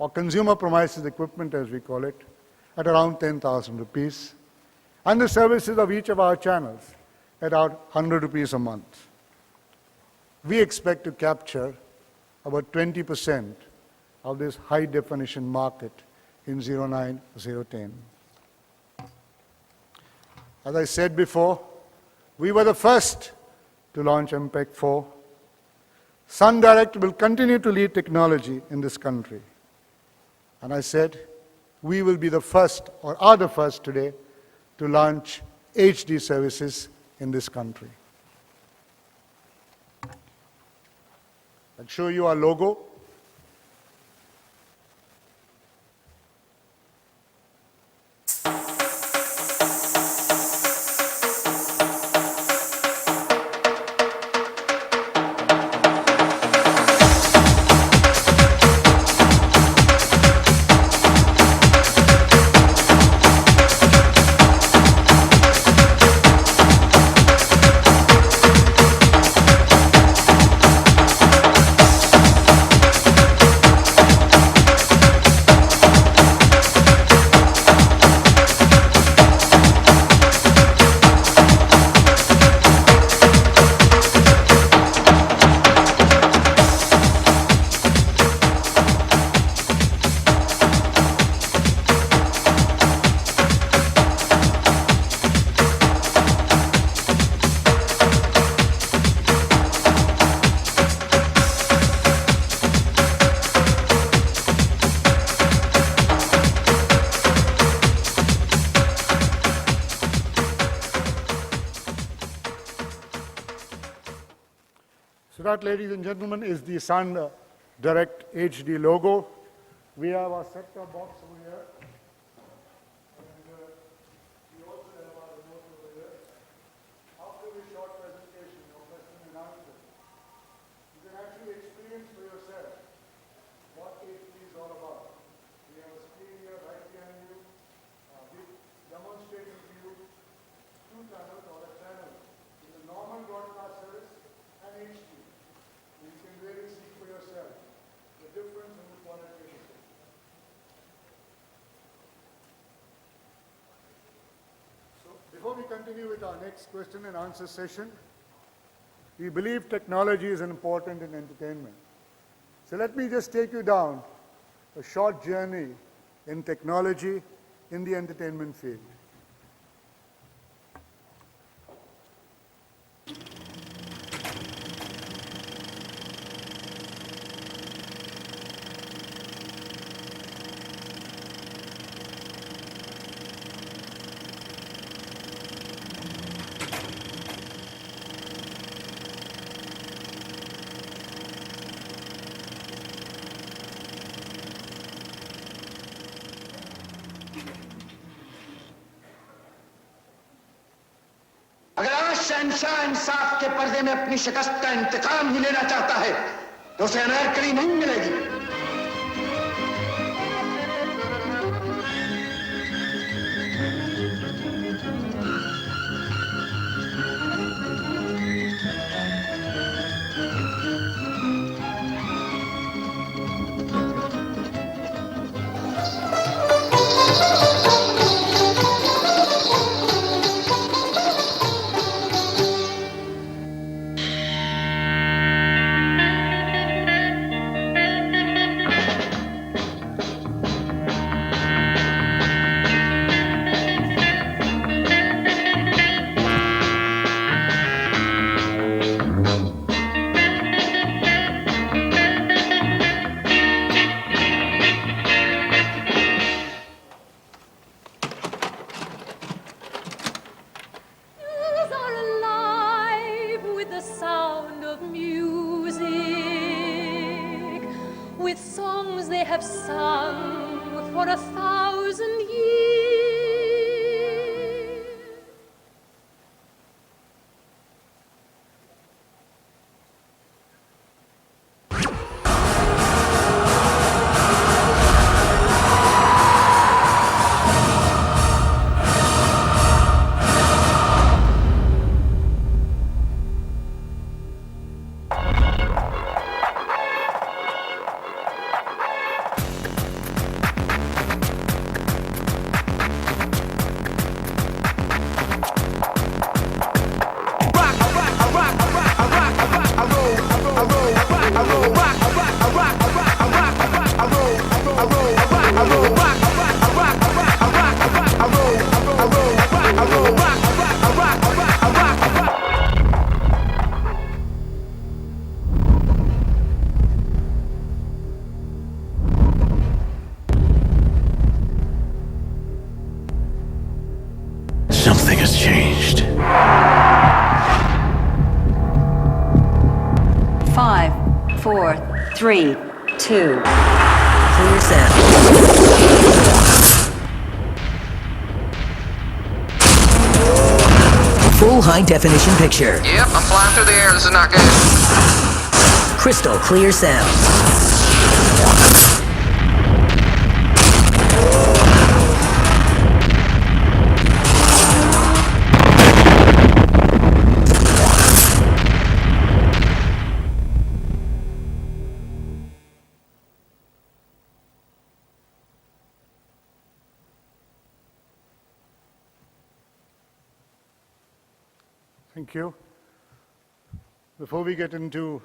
or consumer premises equipment as we call it, at around 10,000 rupees, and the services of each of our channels at around 100 rupees a month. We expect to capture about 20% of this high definition market in 09, 010. As I said before, we were the first to launch MPEG 4. Sun Direct will continue to lead technology in this country. And I said, we will be the first, or are the first today, to launch HD services in this country. I'll show you our logo. So that, ladies and gentlemen, is the Sun Direct HD logo. We have our set-top box over here. And we also have our remote over here. After this short presentation of question and answer, you can actually experience for yourself what HD is all about. We have a screen here right behind you. We're demonstrating to you two channels or a channel in the normal broadcast service and HD. You can really see for yourself the difference in the quality of the signal. So before we continue with our next question and answer session, we believe technology is important in entertainment. So let me just take you down a short journey in technology in the entertainment field. अगर आज शहंशाह इंसाफ के पर्दे में अपनी शिकस्त का इंतकाम ही लेना चाहता है तो उसे अनारकली नहीं मिलेगी। Have sung for 1,000 years. 3, 2. Clear sound. Full high-definition picture. Yep, I'm flying through the air. This is not good. Crystal clear sound. Thank you. Before we get into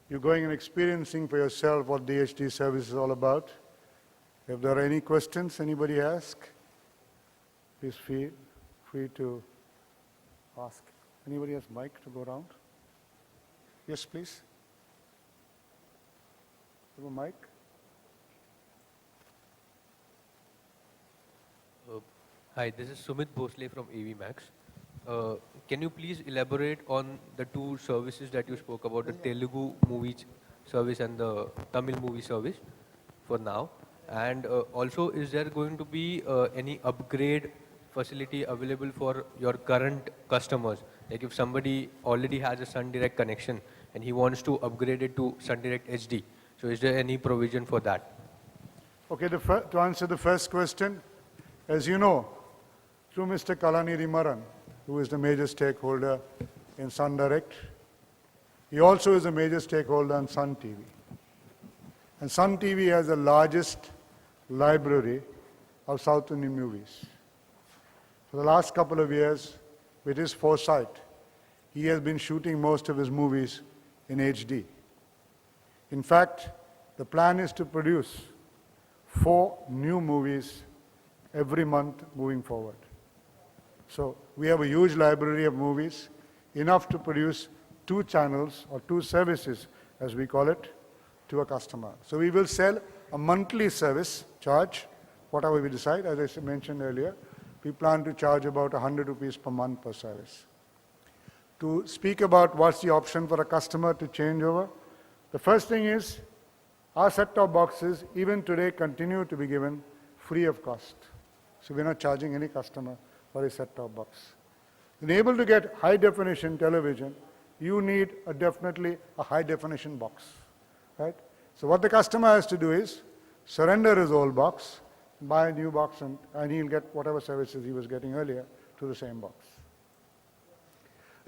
you going and experiencing for yourself what the HD service is all about, if there are any questions anybody ask, please feel free to ask. Anybody has mic to go around? Yes, please. Have a mic? Hi, this is Sumit Bhosle from AV Max. Can you please elaborate on the two services that you spoke about, the Telugu movie service and the Tamil movie service for now? And also, is there going to be any upgrade facility available for your current customers? Like if somebody already has a Sun Direct connection and he wants to upgrade it to Sun Direct HD, so is there any provision for that? Okay, to answer the first question, as you know, through Mr. Kalanidhi Maran, who is the major stakeholder in Sun Direct, he also is a major stakeholder in Sun TV. And Sun TV has the largest library of South Indian movies. For the last couple of years, with his foresight, he has been shooting most of his movies in HD. In fact, the plan is to produce 4 new movies every month moving forward. So we have a huge library of movies, enough to produce 2 channels or 2 services, as we call it, to a customer. So we will sell a monthly service charge, whatever we decide. As I mentioned earlier, we plan to charge about 100 rupees per month per service. To speak about what's the option for a customer to change over, the first thing is our set-top boxes, even today, continue to be given free of cost. So we're not charging any customer for a set-top box. To be able to get high-definition television, you need definitely a high-definition box, right? So what the customer has to do is surrender his old box, buy a new box, and he'll get whatever services he was getting earlier to the same box.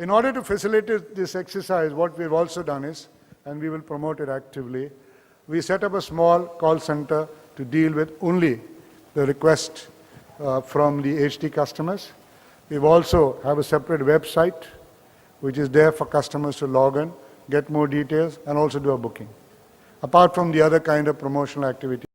In order to facilitate this exercise, what we've also done is, and we will promote it actively, we set up a small call center to deal with only the request from the HD customers. We've also have a separate website which is there for customers to log in, get more details, and also do a booking. Apart from the other kind of promotional activity.